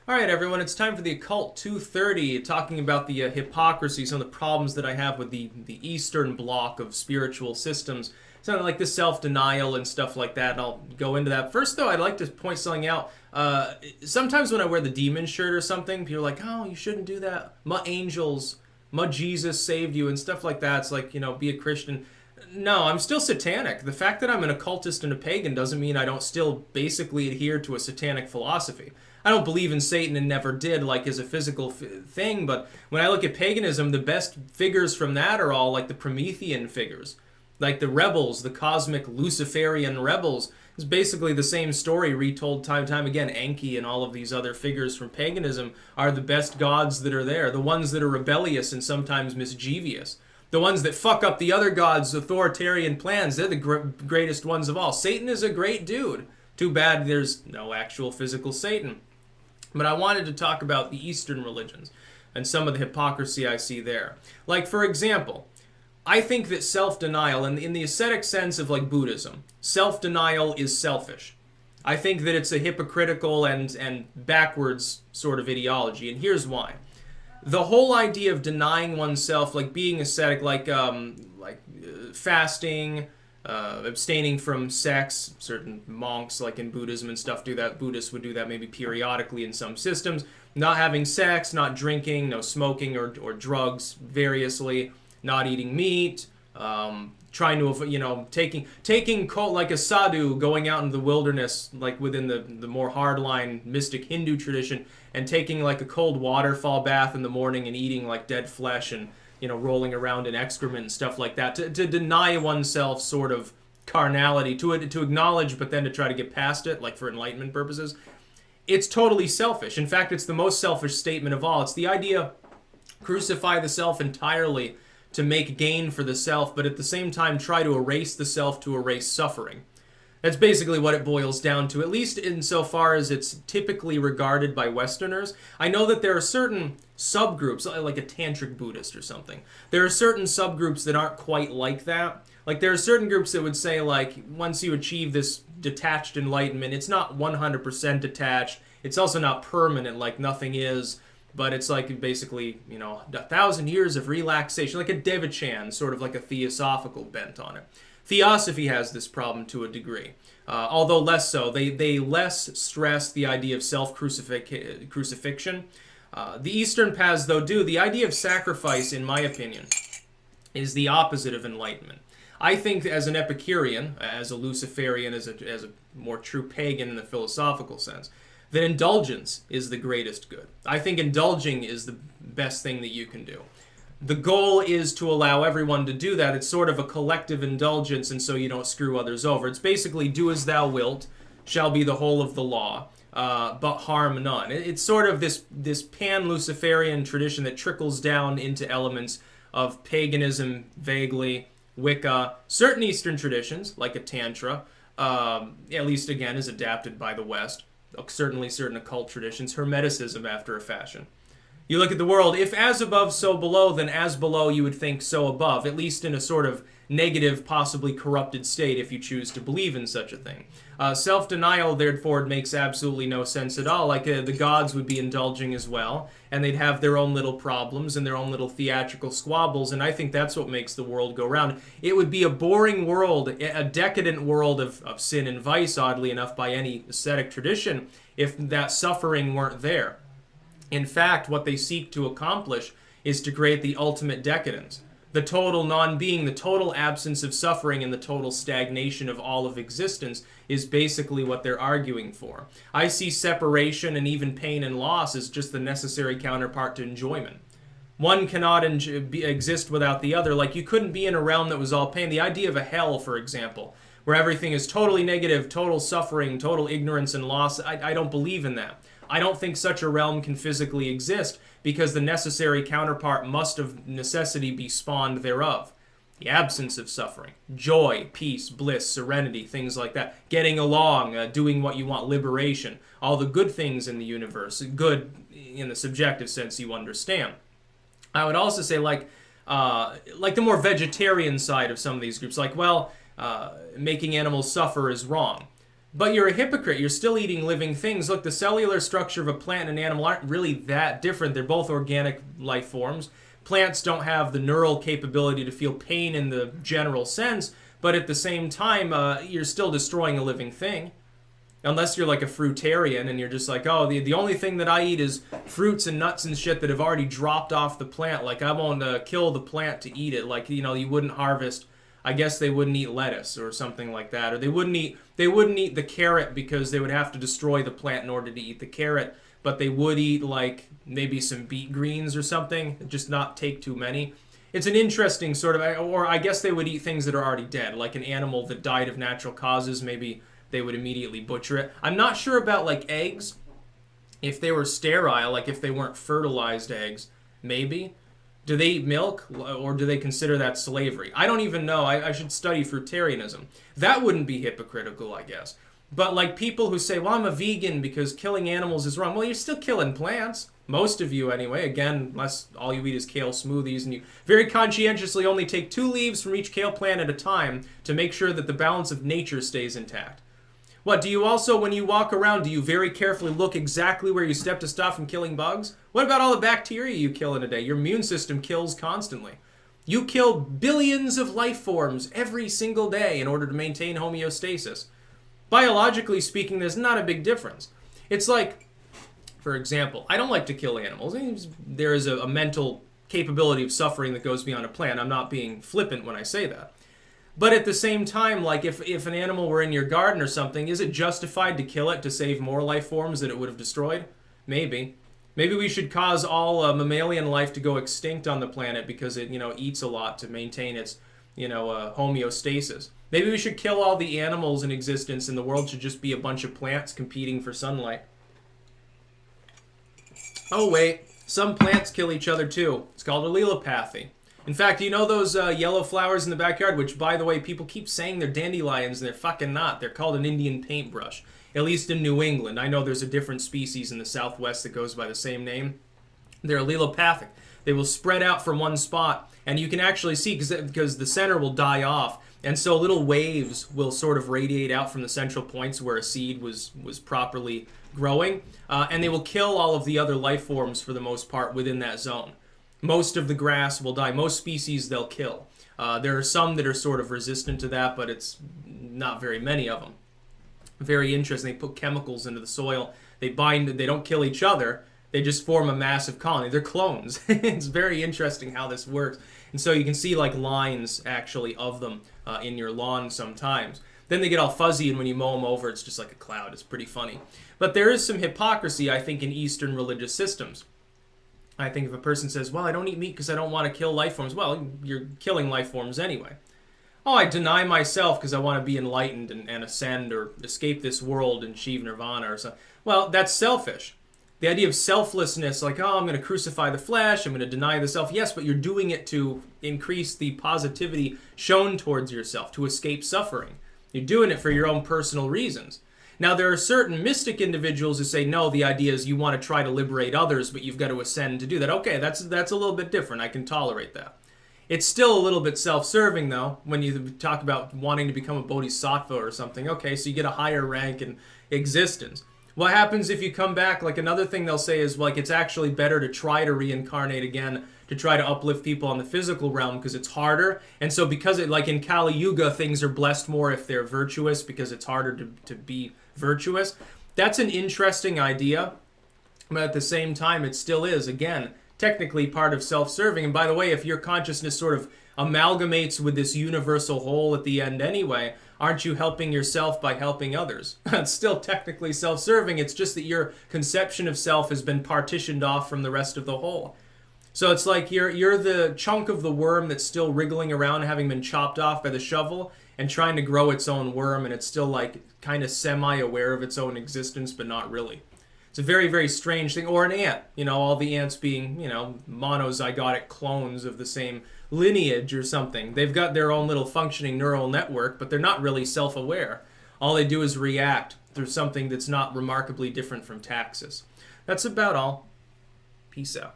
All right, everyone, it's time for the Occult 230, talking about the hypocrisy, some of the problems that I have with the Eastern bloc of spiritual systems, something like the self-denial and stuff like that, and I'll go into that. First, though, I'd like to point something out. Sometimes when I wear the demon shirt or something, people are like, oh, you shouldn't do that. My angels, my Jesus saved you, and stuff like that. It's like, be a Christian. No, I'm still satanic. The fact that I'm an occultist and a pagan doesn't mean I don't still basically adhere to a satanic philosophy. I don't believe in Satan and never did, like as a physical thing, but when I look at paganism, the best figures from that are all like the Promethean figures. Like the rebels, the cosmic Luciferian rebels. It's basically the same story retold time and time again. Enki and all of these other figures from paganism are the best gods that are there. The ones that are rebellious and sometimes mischievous. The ones that fuck up the other gods' authoritarian plans, they're the greatest ones of all. Satan is a great dude. Too bad there's no actual physical Satan. But I wanted to talk about the Eastern religions and some of the hypocrisy I see there. Like, for example, I think that self-denial, in the ascetic sense of like Buddhism, self-denial is selfish. I think that it's a hypocritical and backwards sort of ideology, and here's why. The whole idea of denying oneself, like being ascetic, like fasting, abstaining from sex. Certain monks, like in Buddhism and stuff, do that. Buddhists would do that maybe periodically in some systems. Not having sex, not drinking, no smoking or drugs variously, not eating meat, trying to, taking like a sadhu, going out in the wilderness, like within the more hardline mystic Hindu tradition, and taking like a cold waterfall bath in the morning and eating like dead flesh and rolling around in excrement and stuff like that, to deny oneself sort of carnality, to acknowledge, but then to try to get past it, like for enlightenment purposes. It's totally selfish. In fact, it's the most selfish statement of all. It's the idea, crucify the self entirely to make gain for the self, but at the same time try to erase the self to erase suffering. That's basically what it boils down to, at least insofar as it's typically regarded by Westerners. I know that there are certain subgroups, like a tantric Buddhist or something. There are certain subgroups that aren't quite like that. Like there are certain groups that would say, like, once you achieve this detached enlightenment, it's not 100% detached. It's also not permanent, like nothing is. But it's like basically, 1,000 years of relaxation, like a Devachan, sort of like a theosophical bent on it. Theosophy has this problem to a degree, although less so. They less stress the idea of self-crucifixion. The Eastern paths, though, do. The idea of sacrifice, in my opinion, is the opposite of enlightenment. I think as an Epicurean, as a Luciferian, as a more true pagan in the philosophical sense, that indulgence is the greatest good. I think indulging is the best thing that you can do. The goal is to allow everyone to do that. It's sort of a collective indulgence, and so you don't screw others over. It's basically do as thou wilt shall be the whole of the law, but harm none. It's sort of this pan-Luciferian tradition that trickles down into elements of paganism, vaguely, Wicca, certain Eastern traditions, like a Tantra, at least again is adapted by the West, certainly certain occult traditions, Hermeticism after a fashion. You look at the world, if as above, so below, then as below you would think so above, at least in a sort of negative, possibly corrupted state if you choose to believe in such a thing. Self-denial, therefore, makes absolutely no sense at all. Like the gods would be indulging as well, and they'd have their own little problems and their own little theatrical squabbles, and I think that's what makes the world go round. It would be a boring world, a decadent world of sin and vice, oddly enough, by any ascetic tradition, if that suffering weren't there. In fact, what they seek to accomplish is to create the ultimate decadence. The total non-being, the total absence of suffering, and the total stagnation of all of existence is basically what they're arguing for. I see separation and even pain and loss as just the necessary counterpart to enjoyment. One cannot exist without the other. Like you couldn't be in a realm that was all pain. The idea of a hell, for example, where everything is totally negative, total suffering, total ignorance and loss, I don't believe in that. I don't think such a realm can physically exist because the necessary counterpart must of necessity be spawned thereof. The absence of suffering, joy, peace, bliss, serenity, things like that. Getting along, doing what you want, liberation, all the good things in the universe, good in the subjective sense you understand. I would also say like the more vegetarian side of some of these groups, like, making animals suffer is wrong. But you're a hypocrite. You're still eating living things. Look, the cellular structure of a plant and an animal aren't really that different. They're both organic life forms. Plants don't have the neural capability to feel pain in the general sense, but at the same time, you're still destroying a living thing. Unless you're like a fruitarian and you're just like, oh, the only thing that I eat is fruits and nuts and shit that have already dropped off the plant. Like, I won't kill the plant to eat it. Like, you wouldn't harvest. I guess they wouldn't eat lettuce or something like that. Or they wouldn't eat the carrot because they would have to destroy the plant in order to eat the carrot. But they would eat, like, maybe some beet greens or something. Just not take too many. It's an interesting sort of... Or I guess they would eat things that are already dead. Like an animal that died of natural causes, maybe they would immediately butcher it. I'm not sure about, like, eggs. If they were sterile, like if they weren't fertilized eggs, maybe. Do they eat milk, or do they consider that slavery? I don't even know. I should study Fruitarianism. That wouldn't be hypocritical, I guess. But like people who say, well, I'm a vegan because killing animals is wrong. Well, you're still killing plants. Most of you, anyway. Again, unless all you eat is kale smoothies, and you very conscientiously only take 2 leaves from each kale plant at a time to make sure that the balance of nature stays intact. What, do you also, when you walk around, do you very carefully look exactly where you step to stop from killing bugs? What about all the bacteria you kill in a day? Your immune system kills constantly. You kill billions of life forms every single day in order to maintain homeostasis. Biologically speaking, there's not a big difference. It's like, for example, I don't like to kill animals. There is a mental capability of suffering that goes beyond a plant. I'm not being flippant when I say that. But at the same time, like if an animal were in your garden or something, is it justified to kill it to save more life forms that it would have destroyed? Maybe. Maybe we should cause all mammalian life to go extinct on the planet because it, eats a lot to maintain its, homeostasis. Maybe we should kill all the animals in existence and the world should just be a bunch of plants competing for sunlight. Oh wait, some plants kill each other too. It's called allelopathy. In fact, you know those yellow flowers in the backyard, which, by the way, people keep saying they're dandelions, and they're fucking not. They're called an Indian paintbrush, at least in New England. I know there's a different species in the Southwest that goes by the same name. They're allelopathic. They will spread out from one spot, and you can actually see, because the center will die off, and so little waves will sort of radiate out from the central points where a seed was properly growing, and they will kill all of the other life forms, for the most part, within that zone. Most of the grass will die. Most species they'll kill. There are some that are sort of resistant to that, but it's not very many of them. Very interesting. They put chemicals into the soil. They bind. They don't kill each other. They just form a massive colony. They're clones. It's very interesting how this works. And so you can see like lines actually of them in your lawn sometimes. Then they get all fuzzy, and when you mow them over, it's just like a cloud. It's pretty funny. But there is some hypocrisy, I think, in Eastern religious systems. I think if a person says, well, I don't eat meat because I don't want to kill life forms, well, you're killing life forms anyway. Oh, I deny myself because I want to be enlightened and ascend or escape this world and achieve nirvana or something. Well, that's selfish. The idea of selflessness, like, oh, I'm going to crucify the flesh, I'm going to deny the self. Yes, but you're doing it to increase the positivity shown towards yourself, to escape suffering. You're doing it for your own personal reasons. Now, there are certain mystic individuals who say, no, the idea is you want to try to liberate others, but you've got to ascend to do that. Okay, that's a little bit different. I can tolerate that. It's still a little bit self-serving, though, when you talk about wanting to become a bodhisattva or something. Okay, so you get a higher rank in existence. What happens if you come back? Like, another thing they'll say is, like, it's actually better to try to reincarnate again, to try to uplift people on the physical realm because it's harder. And so because it, like in Kali Yuga, things are blessed more if they're virtuous because it's harder to be virtuous. That's an interesting idea, but at the same time, it still is, again, technically part of self-serving. And by the way, if your consciousness sort of amalgamates with this universal whole at the end anyway, aren't you helping yourself by helping others? It's still technically self-serving. It's just that your conception of self has been partitioned off from the rest of the whole. So it's like you're the chunk of the worm that's still wriggling around, having been chopped off by the shovel, and trying to grow its own worm, and it's still like kind of semi-aware of its own existence, but not really. It's a very, very strange thing. Or an ant, all the ants being, monozygotic clones of the same lineage or something. They've got their own little functioning neural network, but they're not really self-aware. All they do is react through something that's not remarkably different from taxis. That's about all. Peace out.